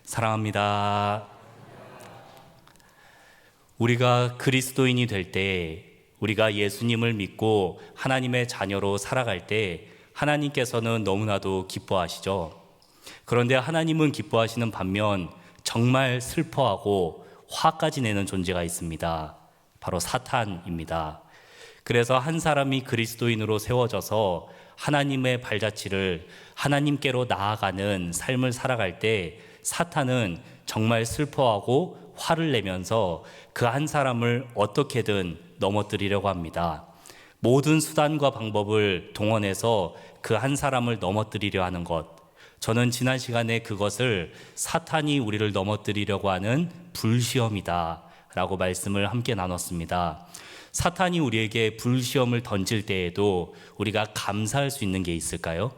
사랑합니다. 우리가 그리스도인이 될 때, 우리가 예수님을 믿고 하나님의 자녀로 살아갈 때 하나님께서는 너무나도 기뻐하시죠. 그런데 하나님은 기뻐하시는 반면 정말 슬퍼하고 화까지 내는 존재가 있습니다. 바로 사탄입니다. 그래서 한 사람이 그리스도인으로 세워져서 하나님의 발자취를 하나님께로 나아가는 삶을 살아갈 때 사탄은 정말 슬퍼하고 화를 내면서 그 한 사람을 어떻게든 넘어뜨리려고 합니다. 모든 수단과 방법을 동원해서 그 한 사람을 넘어뜨리려 하는 것, 저는 지난 시간에 그것을 사탄이 우리를 넘어뜨리려고 하는 불시험이다 라고 말씀을 함께 나눴습니다. 사탄이 우리에게 불시험을 던질 때에도 우리가 감사할 수 있는 게 있을까요?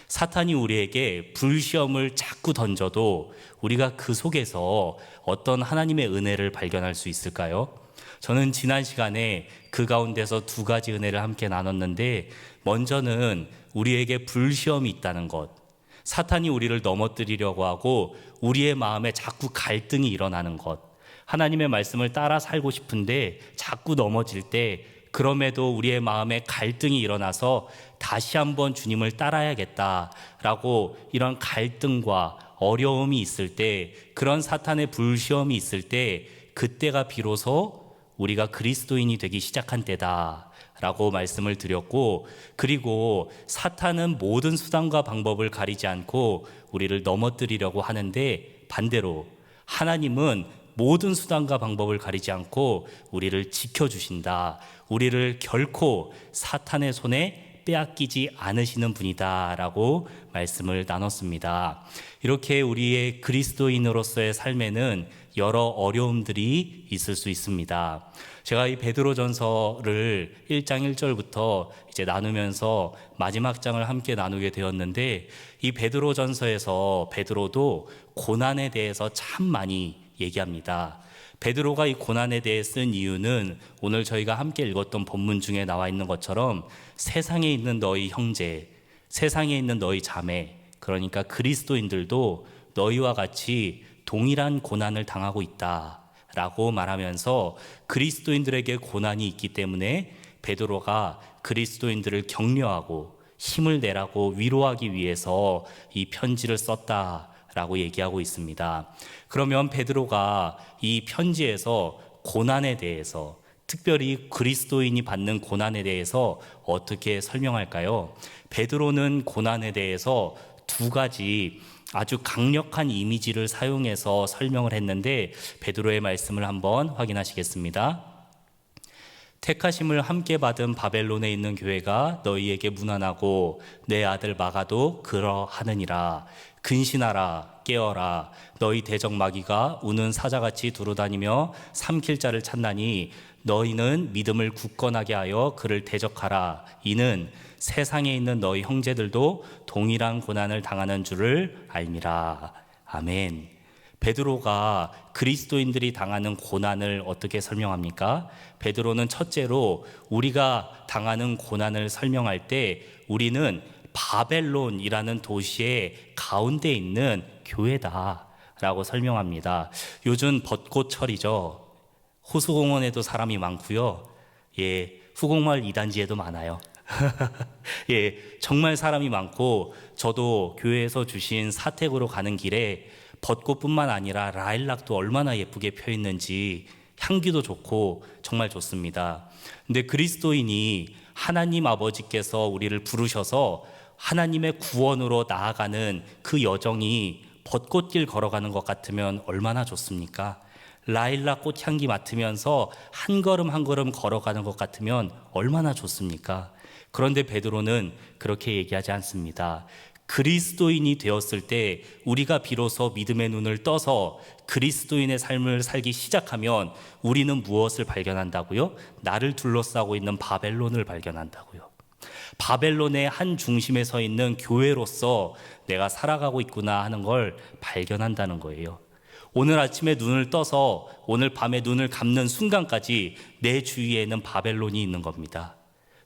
사탄이 우리에게 불시험을 자꾸 던져도 우리가 그 속에서 어떤 하나님의 은혜를 발견할 수 있을까요? 저는 지난 시간에 그 가운데서 두 가지 은혜를 함께 나눴는데, 먼저는 우리에게 불시험이 있다는 것, 사탄이 우리를 넘어뜨리려고 하고 우리의 마음에 자꾸 갈등이 일어나는 것, 하나님의 말씀을 따라 살고 싶은데 자꾸 넘어질 때 그럼에도 우리의 마음에 갈등이 일어나서 다시 한번 주님을 따라야겠다라고 이런 갈등과 어려움이 있을 때, 그런 사탄의 불시험이 있을 때, 그때가 비로소 우리가 그리스도인이 되기 시작한 때다 라고 말씀을 드렸고, 그리고 사탄은 모든 수단과 방법을 가리지 않고 우리를 넘어뜨리려고 하는데, 반대로 하나님은 모든 수단과 방법을 가리지 않고 우리를 지켜주신다, 우리를 결코 사탄의 손에 빼앗기지 않으시는 분이다 라고 말씀을 나눴습니다. 이렇게 우리의 그리스도인으로서의 삶에는 여러 어려움들이 있을 수 있습니다. 제가 이 베드로전서를 1장 1절부터 이제 나누면서 마지막 장을 함께 나누게 되었는데, 이 베드로전서에서 베드로도 고난에 대해서 참 많이 얘기합니다. 베드로가 이 고난에 대해 쓴 이유는 오늘 저희가 함께 읽었던 본문 중에 나와 있는 것처럼 세상에 있는 너희 형제, 세상에 있는 너희 자매, 그러니까 그리스도인들도 너희와 같이 동일한 고난을 당하고 있다 라고 말하면서, 그리스도인들에게 고난이 있기 때문에 베드로가 그리스도인들을 격려하고 힘을 내라고 위로하기 위해서 이 편지를 썼다 라고 얘기하고 있습니다. 그러면 베드로가 이 편지에서 고난에 대해서, 특별히 그리스도인이 받는 고난에 대해서 어떻게 설명할까요? 베드로는 고난에 대해서 두 가지 아주 강력한 이미지를 사용해서 설명을 했는데, 베드로의 말씀을 한번 확인하시겠습니다. 택하심을 함께 받은 바벨론에 있는 교회가 너희에게 문안하고 내 아들 마가도 그러하느니라. 근신하라, 깨어라. 너희 대적 마귀가 우는 사자같이 두루다니며 삼킬 자를 찾나니 너희는 믿음을 굳건하게 하여 그를 대적하라. 이는 세상에 있는 너희 형제들도 동일한 고난을 당하는 줄을 알미라. 아멘. 베드로가 그리스도인들이 당하는 고난을 어떻게 설명합니까? 베드로는 첫째로 우리가 당하는 고난을 설명할 때 우리는 바벨론이라는 도시의 가운데 있는 교회다 라고 설명합니다. 요즘 벚꽃철이죠. 호수공원에도 사람이 많고요. 후곡마을 2단지에도 많아요. 정말 사람이 많고, 저도 교회에서 주신 사택으로 가는 길에 벚꽃뿐만 아니라 라일락도 얼마나 예쁘게 펴 있는지, 향기도 좋고 정말 좋습니다. 근데 그리스도인이 하나님 아버지께서 우리를 부르셔서 하나님의 구원으로 나아가는 그 여정이 벚꽃길 걸어가는 것 같으면 얼마나 좋습니까? 라일락 꽃향기 맡으면서 한 걸음 한 걸음 걸어가는 것 같으면 얼마나 좋습니까? 그런데 베드로는 그렇게 얘기하지 않습니다. 그리스도인이 되었을 때 우리가 비로소 믿음의 눈을 떠서 그리스도인의 삶을 살기 시작하면 우리는 무엇을 발견한다고요? 나를 둘러싸고 있는 바벨론을 발견한다고요. 바벨론의 한 중심에 서 있는 교회로서 내가 살아가고 있구나 하는 걸 발견한다는 거예요. 오늘 아침에 눈을 떠서 오늘 밤에 눈을 감는 순간까지 내 주위에는 바벨론이 있는 겁니다.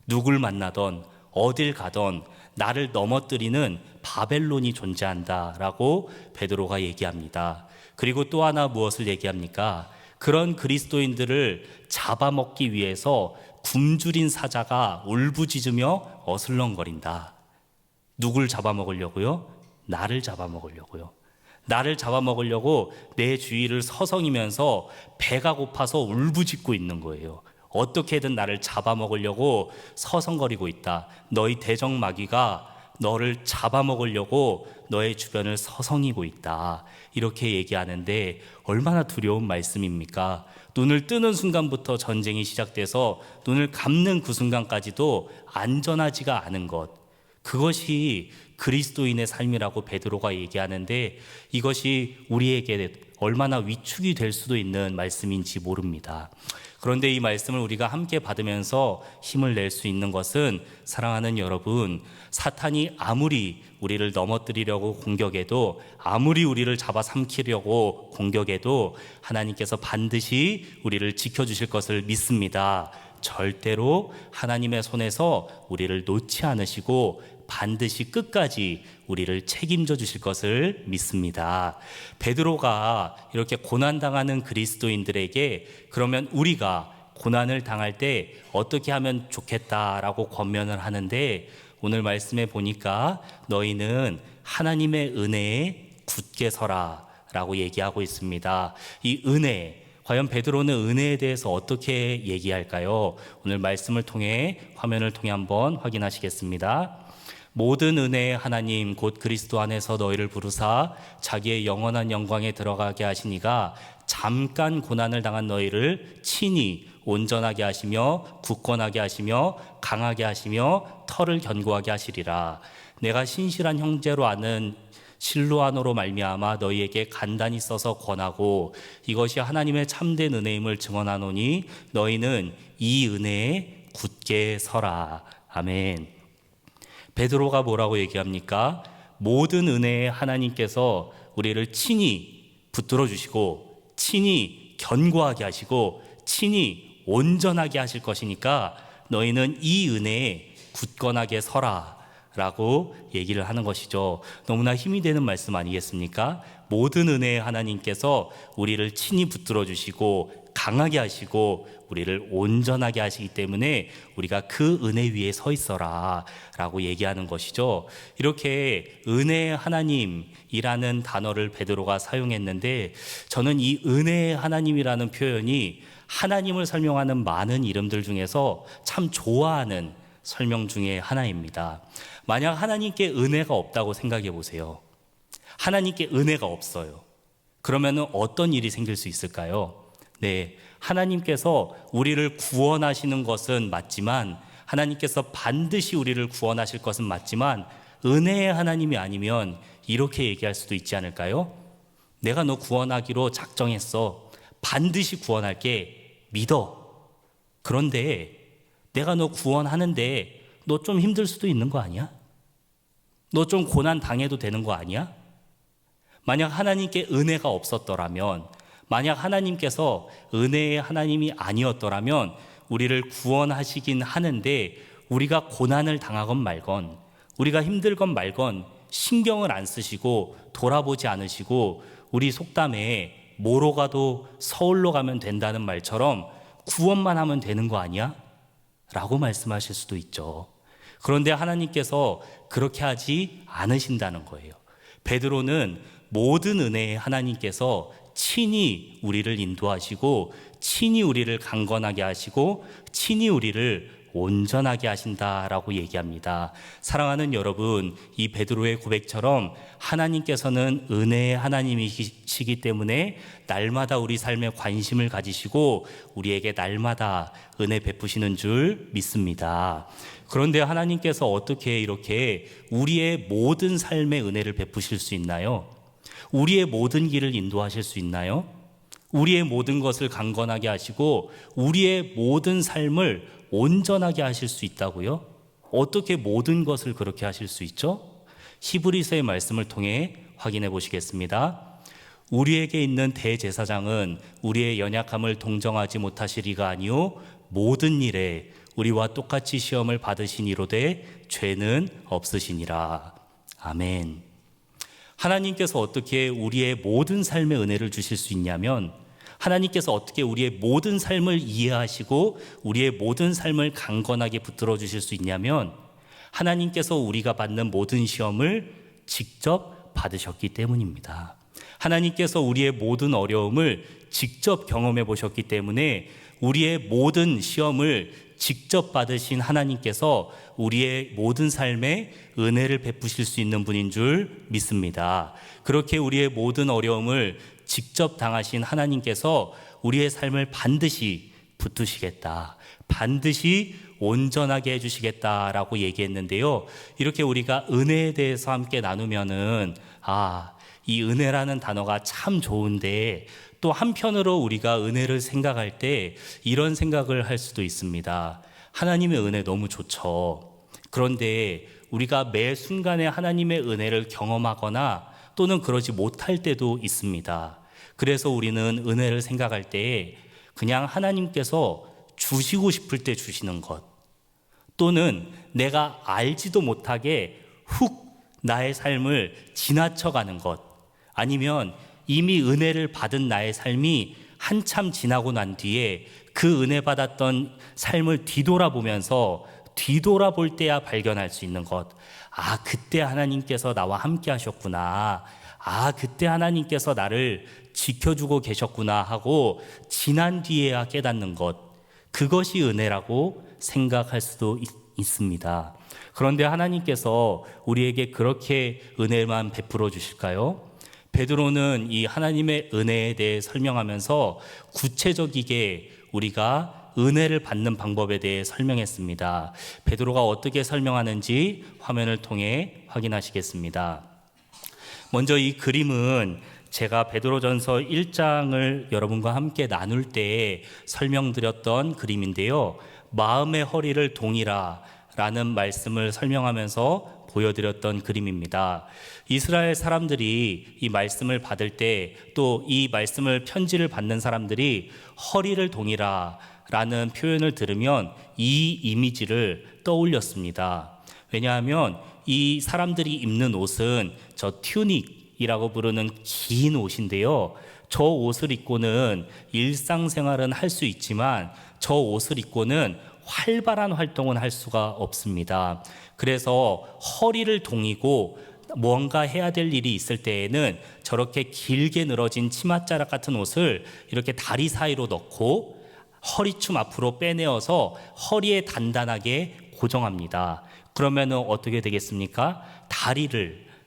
누굴 만나던 어딜 가던 나를 넘어뜨리는 바벨론이 존재한다라고 베드로가 얘기합니다. 그리고 또 하나 무엇을 얘기합니까? 그런 그리스도인들을 잡아먹기 위해서 굶주린 사자가 울부짖으며 어슬렁거린다. 누굴 잡아먹으려고요? 나를 잡아먹으려고요. 나를 잡아먹으려고 내 주위를 서성이면서 배가 고파서 울부짖고 있는 거예요. 어떻게든 나를 잡아먹으려고 서성거리고 있다. 너희 대적마귀가 너를 잡아먹으려고 너의 주변을 서성이고 있다. 이렇게 얘기하는데 얼마나 두려운 말씀입니까? 눈을 뜨는 순간부터 전쟁이 시작돼서 눈을 감는 그 순간까지도 안전하지가 않은 것, 그것이 그리스도인의 삶이라고 베드로가 얘기하는데 이것이 우리에게 얼마나 위축이 될 수도 있는 말씀인지 모릅니다. 그런데 이 말씀을 우리가 함께 받으면서 힘을 낼 수 있는 것은, 사랑하는 여러분, 사탄이 아무리 우리를 넘어뜨리려고 공격해도, 아무리 우리를 잡아삼키려고 공격해도 하나님께서 반드시 우리를 지켜주실 것을 믿습니다. 절대로 하나님의 손에서 우리를 놓지 않으시고 반드시 끝까지 우리를 책임져 주실 것을 믿습니다. 베드로가 이렇게 고난당하는 그리스도인들에게 그러면 우리가 고난을 당할 때 어떻게 하면 좋겠다라고 권면을 하는데, 오늘 말씀에 보니까 너희는 하나님의 은혜에 굳게 서라 라고 얘기하고 있습니다. 이 은혜, 과연 베드로는 은혜에 대해서 어떻게 얘기할까요? 오늘 말씀을 통해, 화면을 통해 한번 확인하시겠습니다. 모든 은혜의 하나님 곧 그리스도 안에서 너희를 부르사 자기의 영원한 영광에 들어가게 하시니가 잠깐 고난을 당한 너희를 친히 온전하게 하시며 굳건하게 하시며 강하게 하시며 털을 견고하게 하시리라. 내가 신실한 형제로 아는 실로아노로 말미암아 너희에게 간단히 써서 권하고 이것이 하나님의 참된 은혜임을 증언하노니 너희는 이 은혜에 굳게 서라. 아멘. 베드로가 뭐라고 얘기합니까? 모든 은혜에 하나님께서 우리를 친히 붙들어 주시고 친히 견고하게 하시고 친히 온전하게 하실 것이니까 너희는 이 은혜에 굳건하게 서라 라고 얘기를 하는 것이죠. 너무나 힘이 되는 말씀 아니겠습니까? 모든 은혜에 하나님께서 우리를 친히 붙들어 주시고 강하게 하시고 우리를 온전하게 하시기 때문에 우리가 그 은혜 위에 서 있어라 라고 얘기하는 것이죠. 이렇게 은혜의 하나님이라는 단어를 베드로가 사용했는데, 저는 이 은혜의 하나님이라는 표현이 하나님을 설명하는 많은 이름들 중에서 참 좋아하는 설명 중에 하나입니다. 만약 하나님께 은혜가 없다고 생각해 보세요. 하나님께 은혜가 없어요. 그러면 어떤 일이 생길 수 있을까요? 네, 하나님께서 우리를 구원하시는 것은 맞지만, 하나님께서 반드시 우리를 구원하실 것은 맞지만, 은혜의 하나님이 아니면 이렇게 얘기할 수도 있지 않을까요? 내가 너 구원하기로 작정했어. 반드시 구원할게. 믿어. 그런데 내가 너 구원하는데 너 좀 힘들 수도 있는 거 아니야? 너 좀 고난 당해도 되는 거 아니야? 만약 하나님께 은혜가 없었더라면, 만약 하나님께서 은혜의 하나님이 아니었더라면 우리를 구원하시긴 하는데 우리가 고난을 당하건 말건, 우리가 힘들건 말건 신경을 안 쓰시고 돌아보지 않으시고 우리 속담에 뭐로 가도 서울로 가면 된다는 말처럼 구원만 하면 되는 거 아니야? 라고 말씀하실 수도 있죠. 그런데 하나님께서 그렇게 하지 않으신다는 거예요. 베드로는 모든 은혜에 하나님께서 친히 우리를 인도하시고 친히 우리를 강건하게 하시고 친히 우리를 온전하게 하신다라고 얘기합니다. 사랑하는 여러분, 이 베드로의 고백처럼 하나님께서는 은혜의 하나님이시기 때문에 날마다 우리 삶에 관심을 가지시고 우리에게 날마다 은혜 베푸시는 줄 믿습니다. 그런데 하나님께서 어떻게 이렇게 우리의 모든 삶에 은혜를 베푸실 수 있나요? 우리의 모든 길을 인도하실 수 있나요? 우리의 모든 것을 강건하게 하시고 우리의 모든 삶을 온전하게 하실 수 있다고요? 어떻게 모든 것을 그렇게 하실 수 있죠? 히브리서의 말씀을 통해 확인해 보시겠습니다. 우리에게 있는 대제사장은 우리의 연약함을 동정하지 못하시리가 아니요 모든 일에 우리와 똑같이 시험을 받으시니로되 죄는 없으시니라. 아멘. 하나님께서 어떻게 우리의 모든 삶의 은혜를 주실 수 있냐면, 하나님께서 어떻게 우리의 모든 삶을 이해하시고 우리의 모든 삶을 강건하게 붙들어 주실 수 있냐면, 하나님께서 우리가 받는 모든 시험을 직접 받으셨기 때문입니다. 하나님께서 우리의 모든 어려움을 직접 경험해 보셨기 때문에 우리의 모든 시험을 직접 받으신 하나님께서 우리의 모든 삶에 은혜를 베푸실 수 있는 분인 줄 믿습니다. 그렇게 우리의 모든 어려움을 직접 당하신 하나님께서 우리의 삶을 반드시 붙드시겠다, 반드시 온전하게 해주시겠다라고 얘기했는데요. 이렇게 우리가 은혜에 대해서 함께 나누면은 이 은혜라는 단어가 참 좋은데, 또 한편으로 우리가 은혜를 생각할 때 이런 생각을 할 수도 있습니다. 하나님의 은혜 너무 좋죠. 그런데 우리가 매 순간에 하나님의 은혜를 경험하거나 또는 그러지 못할 때도 있습니다. 그래서 우리는 은혜를 생각할 때 그냥 하나님께서 주시고 싶을 때 주시는 것, 또는 내가 알지도 못하게 훅 나의 삶을 지나쳐가는 것, 아니면 이미 은혜를 받은 나의 삶이 한참 지나고 난 뒤에 그 은혜 받았던 삶을 뒤돌아볼 때야 발견할 수 있는 것. 그때 하나님께서 나와 함께 하셨구나. 그때 하나님께서 나를 지켜주고 계셨구나 하고 지난 뒤에야 깨닫는 것. 그것이 은혜라고 생각할 수도 있습니다. 그런데 하나님께서 우리에게 그렇게 은혜만 베풀어 주실까요? 베드로는 이 하나님의 은혜에 대해 설명하면서 구체적이게 우리가 은혜를 받는 방법에 대해 설명했습니다. 베드로가 어떻게 설명하는지 화면을 통해 확인하시겠습니다. 먼저 이 그림은 제가 베드로전서 1장을 여러분과 함께 나눌 때 설명드렸던 그림인데요. 마음의 허리를 동이라 라는 말씀을 설명하면서 보여드렸던 그림입니다. 이스라엘 사람들이 이 말씀을 받을 때, 또 이 말씀을 편지를 받는 사람들이 허리를 동이라 라는 표현을 들으면 이 이미지를 떠올렸습니다. 왜냐하면 이 사람들이 입는 옷은 저 튜닉이라고 부르는 긴 옷인데요. 저 옷을 입고는 일상생활은 할 수 있지만 저 옷을 입고는 활발한 활동은 할 수가 없습니다. 그래서 허리를 동이고 뭔가 해야 될 일이 있을 때에는 저렇게 길게 늘어진 치맛자락 같은 옷을 이렇게 다리 사이로 넣고 허리춤 앞으로 빼내어서 허리에 단단하게 고정합니다. 그러면은 어떻게 되겠습니까?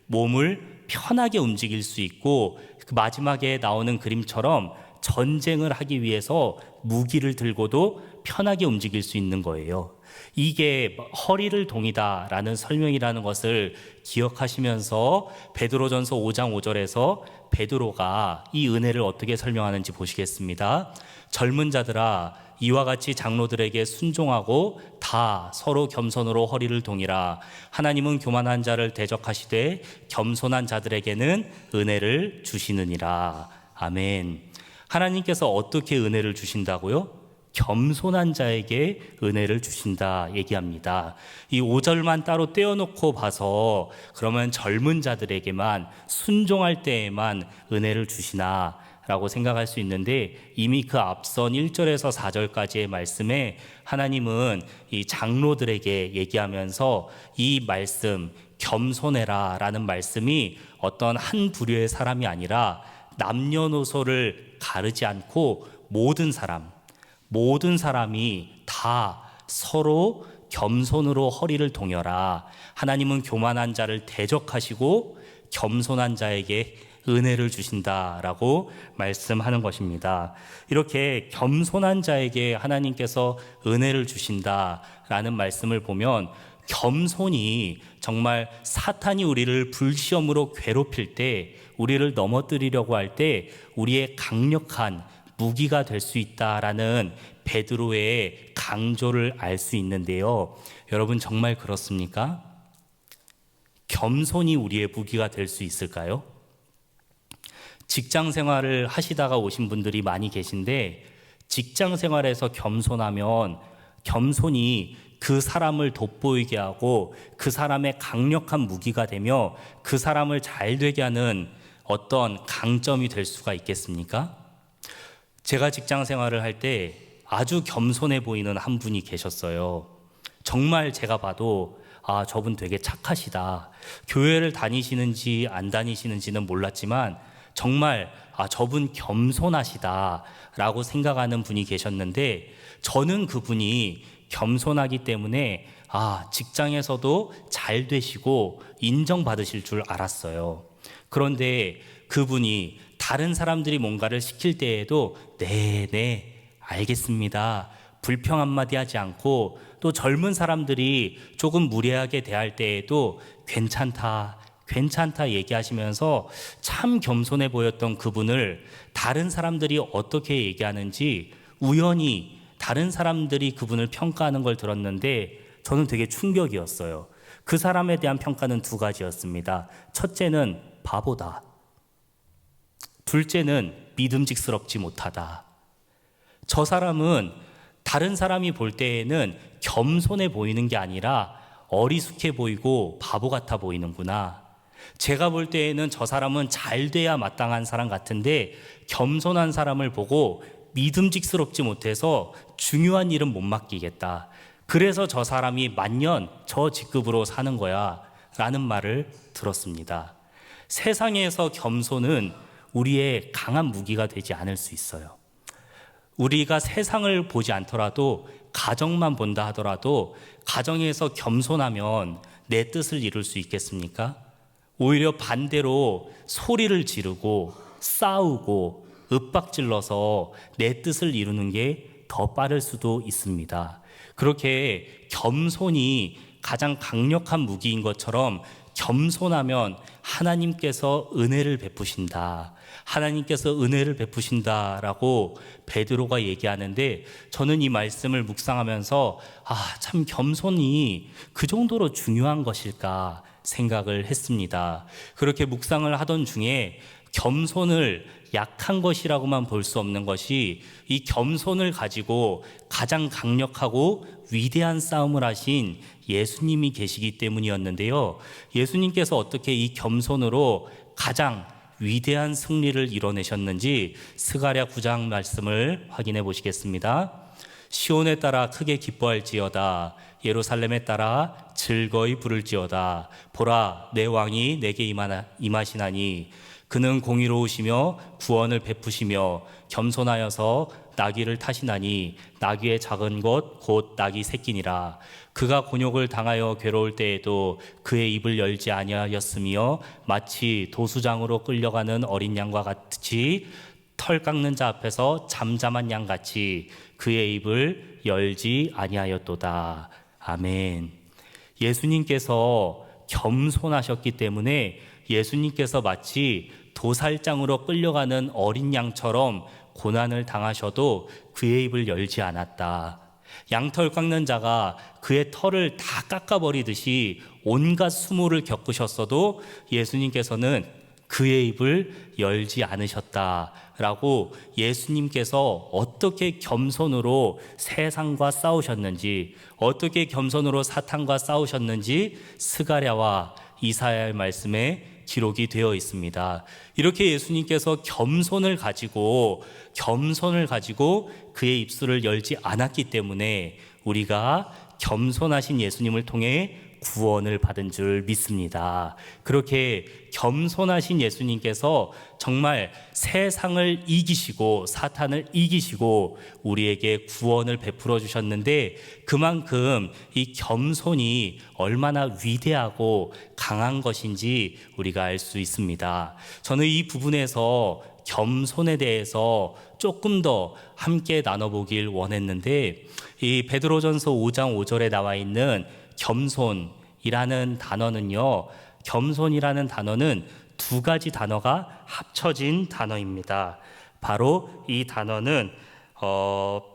몸을 편하게 움직일 수 있고, 그 마지막에 나오는 그림처럼 전쟁을 하기 위해서 무기를 들고도 편하게 움직일 수 있는 거예요. 이게 허리를 동이다라는 설명이라는 것을 기억하시면서 베드로전서 5장 5절에서 베드로가 이 은혜를 어떻게 설명하는지 보시겠습니다. 젊은 자들아, 이와 같이 장로들에게 순종하고 다 서로 겸손으로 허리를 동이라. 하나님은 교만한 자를 대적하시되 겸손한 자들에게는 은혜를 주시느니라. 아멘. 하나님께서 어떻게 은혜를 주신다고요? 겸손한 자에게 은혜를 주신다 얘기합니다. 이 5절만 따로 떼어놓고 봐서 그러면 젊은 자들에게만, 순종할 때에만 은혜를 주시나 라고 생각할 수 있는데, 이미 그 앞선 1절에서 4절까지의 말씀에 하나님은 이 장로들에게 얘기하면서 이 말씀, 겸손해라 라는 말씀이 어떤 한 부류의 사람이 아니라 남녀노소를 가르지 않고 모든 사람이 다 서로 겸손으로 허리를 동여라. 하나님은 교만한 자를 대적하시고 겸손한 자에게 은혜를 주신다라고 말씀하는 것입니다. 이렇게 겸손한 자에게 하나님께서 은혜를 주신다라는 말씀을 보면, 겸손이 정말 사탄이 우리를 불시험으로 괴롭힐 때, 우리를 넘어뜨리려고 할 때 우리의 강력한 무기가 될 수 있다라는 베드로의 강조를 알 수 있는데요. 여러분, 정말 그렇습니까? 겸손이 우리의 무기가 될 수 있을까요? 직장 생활을 하시다가 오신 분들이 많이 계신데, 직장 생활에서 겸손하면 겸손이 그 사람을 돋보이게 하고 그 사람의 강력한 무기가 되며 그 사람을 잘 되게 하는 어떤 강점이 될 수가 있겠습니까? 제가 직장 생활을 할 때 아주 겸손해 보이는 한 분이 계셨어요. 정말 제가 봐도 저분 되게 착하시다. 교회를 다니시는지 안 다니시는지는 몰랐지만 정말 저분 겸손하시다 라고 생각하는 분이 계셨는데, 저는 그분이 겸손하기 때문에 직장에서도 잘 되시고 인정받으실 줄 알았어요. 그런데 그분이 다른 사람들이 뭔가를 시킬 때에도 네, 알겠습니다, 불평 한마디 하지 않고, 또 젊은 사람들이 조금 무례하게 대할 때에도 괜찮다 얘기하시면서 참 겸손해 보였던 그분을 다른 사람들이 어떻게 얘기하는지 우연히 다른 사람들이 그분을 평가하는 걸 들었는데 저는 되게 충격이었어요. 그 사람에 대한 평가는 두 가지였습니다. 첫째는 바보다. 둘째는 믿음직스럽지 못하다. 저 사람은 다른 사람이 볼 때에는 겸손해 보이는 게 아니라 어리숙해 보이고 바보 같아 보이는구나. 제가 볼 때에는 저 사람은 잘 돼야 마땅한 사람 같은데 겸손한 사람을 보고 믿음직스럽지 못해서 중요한 일은 못 맡기겠다. 그래서 저 사람이 만년 저 직급으로 사는 거야 라는 말을 들었습니다. 세상에서 겸손은 우리의 강한 무기가 되지 않을 수 있어요. 우리가 세상을 보지 않더라도 가정만 본다 하더라도 가정에서 겸손하면 내 뜻을 이룰 수 있겠습니까? 오히려 반대로 소리를 지르고 싸우고 윽박질러서 내 뜻을 이루는 게 더 빠를 수도 있습니다. 그렇게 겸손이 가장 강력한 무기인 것처럼 겸손하면 하나님께서 은혜를 베푸신다. 하나님께서 은혜를 베푸신다라고 베드로가 얘기하는데, 저는 이 말씀을 묵상하면서 참 겸손이 그 정도로 중요한 것일까 생각을 했습니다. 그렇게 묵상을 하던 중에 겸손을 약한 것이라고만 볼 수 없는 것이 이 겸손을 가지고 가장 강력하고 위대한 싸움을 하신 예수님이 계시기 때문이었는데요. 예수님께서 어떻게 이 겸손으로 가장 위대한 승리를 이뤄내셨는지 스가랴 9장 말씀을 확인해 보시겠습니다. 시온에 따라 크게 기뻐할지어다. 예루살렘에 따라 즐거이 부를지어다. 보라, 내 왕이 내게 임하시나니 그는 공의로우시며 구원을 베푸시며 겸손하여서 나귀를 타시나니 나귀의 작은 것 곧 나귀 새끼니라. 그가 곤욕을 당하여 괴로울 때에도 그의 입을 열지 아니하였으며 마치 도수장으로 끌려가는 어린 양과 같이 털 깎는 자 앞에서 잠잠한 양같이 그의 입을 열지 아니하였도다. 아멘. 예수님께서 겸손하셨기 때문에 예수님께서 마치 도살장으로 끌려가는 어린 양처럼 고난을 당하셔도 그의 입을 열지 않았다. 양털 깎는 자가 그의 털을 다 깎아버리듯이 온갖 수모를 겪으셨어도 예수님께서는 그의 입을 열지 않으셨다라고, 예수님께서 어떻게 겸손으로 세상과 싸우셨는지, 어떻게 겸손으로 사탄과 싸우셨는지 스가랴와 이사야의 말씀에 기록이 되어 있습니다. 이렇게 예수님께서 겸손을 가지고 그의 입술을 열지 않았기 때문에 우리가 겸손하신 예수님을 통해 구원을 받은 줄 믿습니다. 그렇게 겸손하신 예수님께서 정말 세상을 이기시고 사탄을 이기시고 우리에게 구원을 베풀어 주셨는데, 그만큼 이 겸손이 얼마나 위대하고 강한 것인지 우리가 알 수 있습니다. 저는 이 부분에서 겸손에 대해서 조금 더 함께 나눠보길 원했는데, 이 베드로전서 5장 5절에 나와 있는 겸손이라는 단어는요, 겸손이라는 단어는 두 가지 단어가 합쳐진 단어입니다. 바로 이 단어는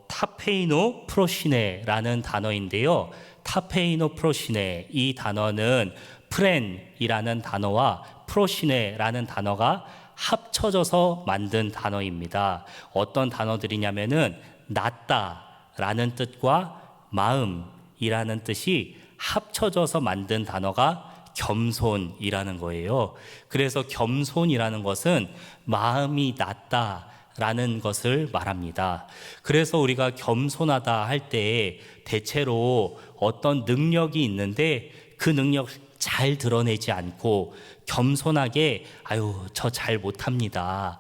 타페이노 프로시네라는 단어인데요. 타페이노 프로시네, 이 단어는 프렌이라는 단어와 프로시네라는 단어가 합쳐져서 만든 단어입니다. 어떤 단어들이냐면은 낫다라는 뜻과 마음이라는 뜻이 합쳐져서 만든 단어가 겸손이라는 거예요. 그래서 겸손이라는 것은 마음이 낮다라는 것을 말합니다. 그래서 우리가 겸손하다 할 때 대체로 어떤 능력이 있는데 그 능력 잘 드러내지 않고 겸손하게 저 잘 못합니다.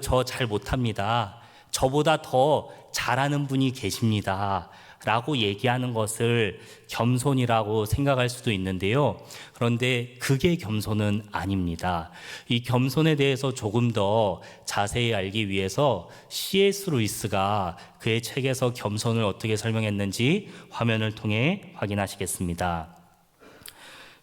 저 잘 못합니다. 저보다 더 잘하는 분이 계십니다. 라고 얘기하는 것을 겸손이라고 생각할 수도 있는데요. 그런데 그게 겸손은 아닙니다. 이 겸손에 대해서 조금 더 자세히 알기 위해서 C.S. 루이스가 그의 책에서 겸손을 어떻게 설명했는지 화면을 통해 확인하시겠습니다.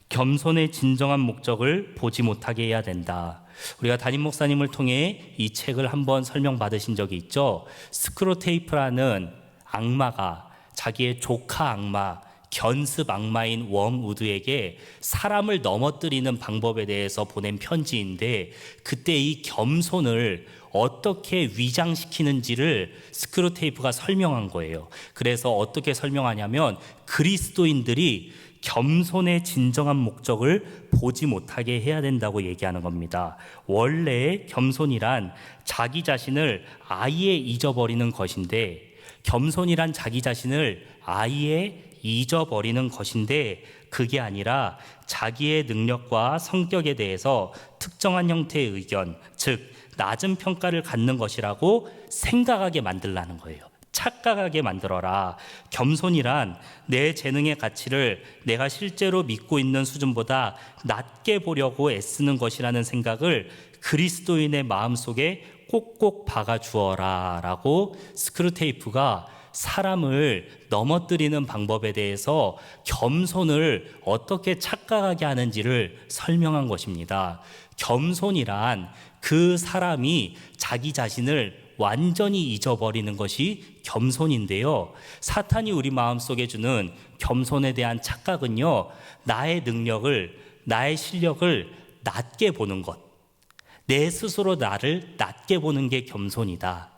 겸손의 진정한 목적을 보지 못하게 해야 된다. 우리가 담임 목사님을 통해 이 책을 한번 설명받으신 적이 있죠. 스크로테이프라는 악마가 자기의 조카 악마, 견습 악마인 웜우드에게 사람을 넘어뜨리는 방법에 대해서 보낸 편지인데, 그때 이 겸손을 어떻게 위장시키는지를 스크루테이프가 설명한 거예요. 그래서 어떻게 설명하냐면 그리스도인들이 겸손의 진정한 목적을 보지 못하게 해야 된다고 얘기하는 겁니다. 원래 겸손이란 자기 자신을 아예 잊어버리는 것인데, 겸손이란 자기 자신을 아예 잊어버리는 것인데, 그게 아니라 자기의 능력과 성격에 대해서 특정한 형태의 의견, 즉 낮은 평가를 갖는 것이라고 생각하게 만들라는 거예요. 착각하게 만들어라. 겸손이란 내 재능의 가치를 내가 실제로 믿고 있는 수준보다 낮게 보려고 애쓰는 것이라는 생각을 그리스도인의 마음속에 꼭꼭 박아주어라 라고 스크루테이프가 사람을 넘어뜨리는 방법에 대해서 겸손을 어떻게 착각하게 하는지를 설명한 것입니다. 겸손이란 그 사람이 자기 자신을 완전히 잊어버리는 것이 겸손인데요. 사탄이 우리 마음속에 주는 겸손에 대한 착각은요, 나의 능력을, 나의 실력을 낮게 보는 것, 내 스스로 나를 낮게 보는 게 겸손이다.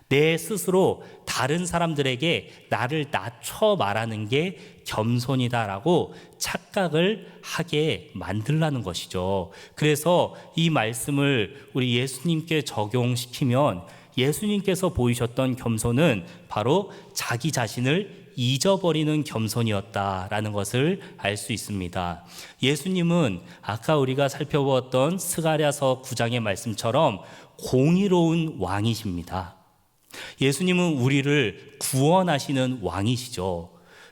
내 스스로 다른 사람들에게 나를 낮춰 말하는 게 겸손이다라고 착각을 하게 만들라는 것이죠. 그래서 이 말씀을 우리 예수님께 적용시키면 예수님께서 보이셨던 겸손은 바로 자기 자신을 잊어버리는 겸손이었다라는 것을 알 수 있습니다. 예수님은 아까 우리가 살펴보았던 스가랴서 9장의 말씀처럼 공의로운 왕이십니다. 예수님은 우리를 구원하시는 왕이시죠.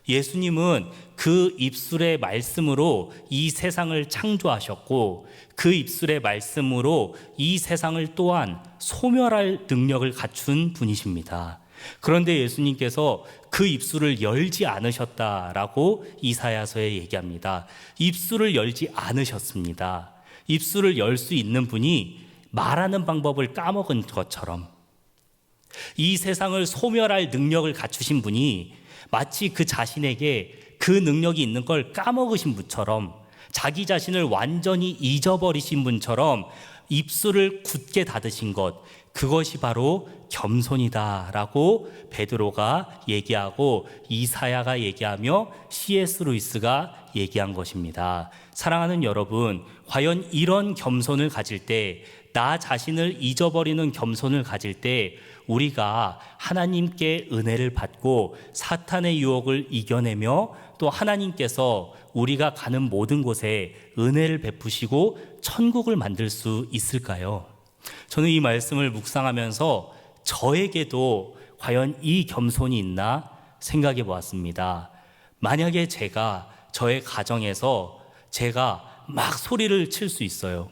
예수님은 그 입술의 말씀으로 이 세상을 창조하셨고, 그 입술의 말씀으로 이 세상을 또한 소멸할 능력을 갖춘 분이십니다. 그런데 예수님께서 그 입술을 열지 않으셨다라고 이사야서에 얘기합니다. 입술을 열지 않으셨습니다. 입술을 열 수 있는 분이 말하는 방법을 까먹은 것처럼, 이 세상을 소멸할 능력을 갖추신 분이 마치 그 자신에게 그 능력이 있는 걸 까먹으신 분처럼, 자기 자신을 완전히 잊어버리신 분처럼 입술을 굳게 닫으신 것, 그것이 바로 겸손이다라고 베드로가 얘기하고 이사야가 얘기하며 C.S. 루이스가 얘기한 것입니다. 사랑하는 여러분, 과연 이런 겸손을 가질 때, 나 자신을 잊어버리는 겸손을 가질 때 우리가 하나님께 은혜를 받고 사탄의 유혹을 이겨내며 또 하나님께서 우리가 가는 모든 곳에 은혜를 베푸시고 천국을 만들 수 있을까요? 저는 이 말씀을 묵상하면서 저에게도 과연 이 겸손이 있나 생각해 보았습니다. 만약에 제가 저의 가정에서 제가 막 소리를 칠 수 있어요.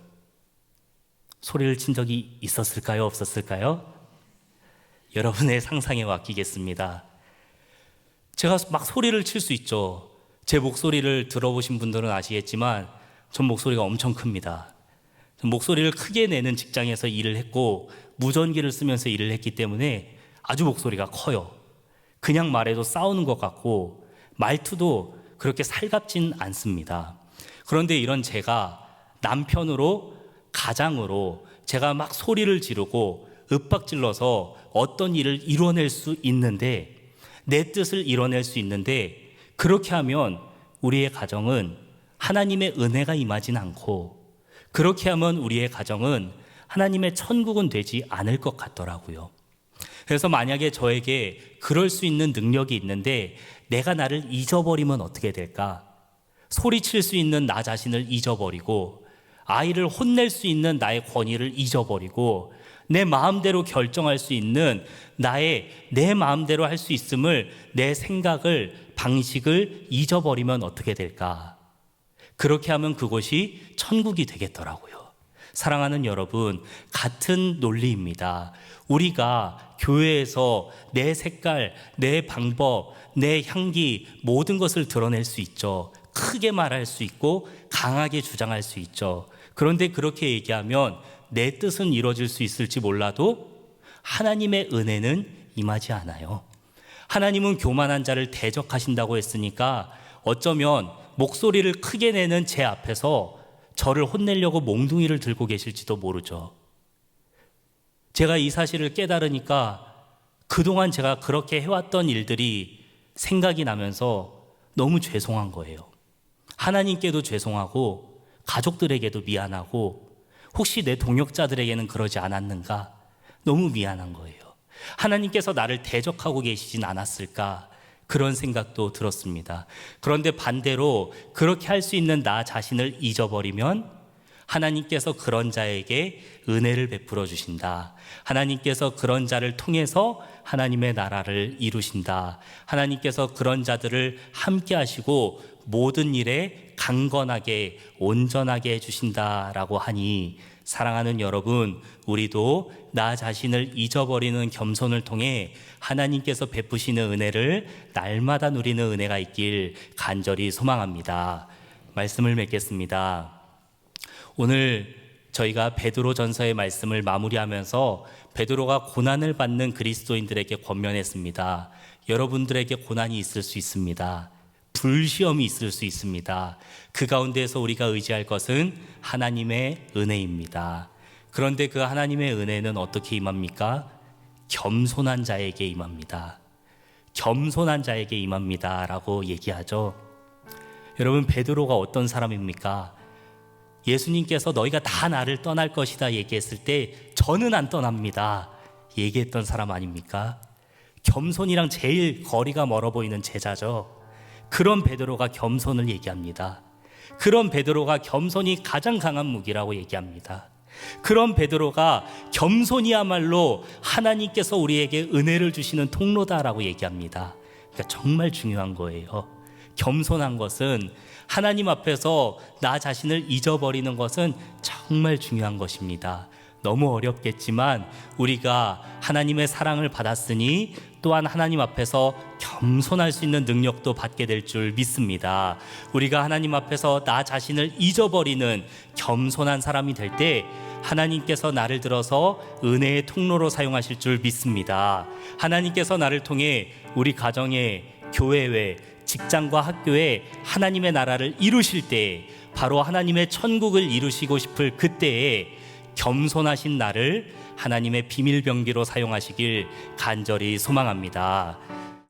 소리를 친 적이 있었을까요? 없었을까요? 여러분의 상상에 맡기겠습니다. 제가 막 소리를 칠 수 있죠. 제 목소리를 들어보신 분들은 아시겠지만 전 목소리가 엄청 큽니다. 목소리를 크게 내는 직장에서 일을 했고 무전기를 쓰면서 일을 했기 때문에 아주 목소리가 커요. 그냥 말해도 싸우는 것 같고 말투도 그렇게 살갑진 않습니다. 그런데 이런 제가 남편으로, 가장으로 제가 막 소리를 지르고 윽박질러서 어떤 일을 이뤄낼 수 있는데, 내 뜻을 이뤄낼 수 있는데, 그렇게 하면 우리의 가정은 하나님의 은혜가 임하진 않고, 그렇게 하면 우리의 가정은 하나님의 천국은 되지 않을 것 같더라고요. 그래서 만약에 저에게 그럴 수 있는 능력이 있는데 내가 나를 잊어버리면 어떻게 될까? 소리칠 수 있는 나 자신을 잊어버리고, 아이를 혼낼 수 있는 나의 권위를 잊어버리고, 내 마음대로 결정할 수 있는 내 마음대로 할 수 있음을, 내 생각을, 방식을 잊어버리면 어떻게 될까? 그렇게 하면 그곳이 천국이 되겠더라고요. 사랑하는 여러분, 같은 논리입니다. 우리가 교회에서 내 색깔, 내 방법, 내 향기, 모든 것을 드러낼 수 있죠. 크게 말할 수 있고 강하게 주장할 수 있죠. 그런데 그렇게 얘기하면 내 뜻은 이루어질 수 있을지 몰라도 하나님의 은혜는 임하지 않아요. 하나님은 교만한 자를 대적하신다고 했으니까 어쩌면 목소리를 크게 내는 제 앞에서 저를 혼내려고 몽둥이를 들고 계실지도 모르죠. 제가 이 사실을 깨달으니까 그동안 제가 그렇게 해왔던 일들이 생각이 나면서 너무 죄송한 거예요. 하나님께도 죄송하고 가족들에게도 미안하고, 혹시 내 동역자들에게는 그러지 않았는가? 너무 미안한 거예요. 하나님께서 나를 대적하고 계시진 않았을까? 그런 생각도 들었습니다. 그런데 반대로 그렇게 할 수 있는 나 자신을 잊어버리면 하나님께서 그런 자에게 은혜를 베풀어 주신다. 하나님께서 그런 자를 통해서 하나님의 나라를 이루신다. 하나님께서 그런 자들을 함께 하시고 모든 일에 강건하게 온전하게 해주신다라고 하니, 사랑하는 여러분, 우리도 나 자신을 잊어버리는 겸손을 통해 하나님께서 베푸시는 은혜를 날마다 누리는 은혜가 있길 간절히 소망합니다. 말씀을 맺겠습니다. 오늘 저희가 베드로 전서의 말씀을 마무리하면서 베드로가 고난을 받는 그리스도인들에게 권면했습니다. 여러분들에게 고난이 있을 수 있습니다. 불시험이 있을 수 있습니다. 그 가운데에서 우리가 의지할 것은 하나님의 은혜입니다. 그런데 그 하나님의 은혜는 어떻게 임합니까? 겸손한 자에게 임합니다. 겸손한 자에게 임합니다 라고 얘기하죠. 여러분, 베드로가 어떤 사람입니까? 예수님께서 너희가 다 나를 떠날 것이다 얘기했을 때 저는 안 떠납니다 얘기했던 사람 아닙니까? 겸손이랑 제일 거리가 멀어 보이는 제자죠. 그런 베드로가 겸손을 얘기합니다. 그런 베드로가 겸손이 가장 강한 무기라고 얘기합니다. 그런 베드로가 겸손이야말로 하나님께서 우리에게 은혜를 주시는 통로다라고 얘기합니다. 그러니까 정말 중요한 거예요. 겸손한 것은, 하나님 앞에서 나 자신을 잊어버리는 것은 정말 중요한 것입니다. 너무 어렵겠지만 우리가 하나님의 사랑을 받았으니 또한 하나님 앞에서 겸손할 수 있는 능력도 받게 될 줄 믿습니다. 우리가 하나님 앞에서 나 자신을 잊어버리는 겸손한 사람이 될 때 하나님께서 나를 들어서 은혜의 통로로 사용하실 줄 믿습니다. 하나님께서 나를 통해 우리 가정에, 교회에, 직장과 학교에 하나님의 나라를 이루실 때, 바로 하나님의 천국을 이루시고 싶을 그때에 겸손하신 나를 하나님의 비밀병기로 사용하시길 간절히 소망합니다.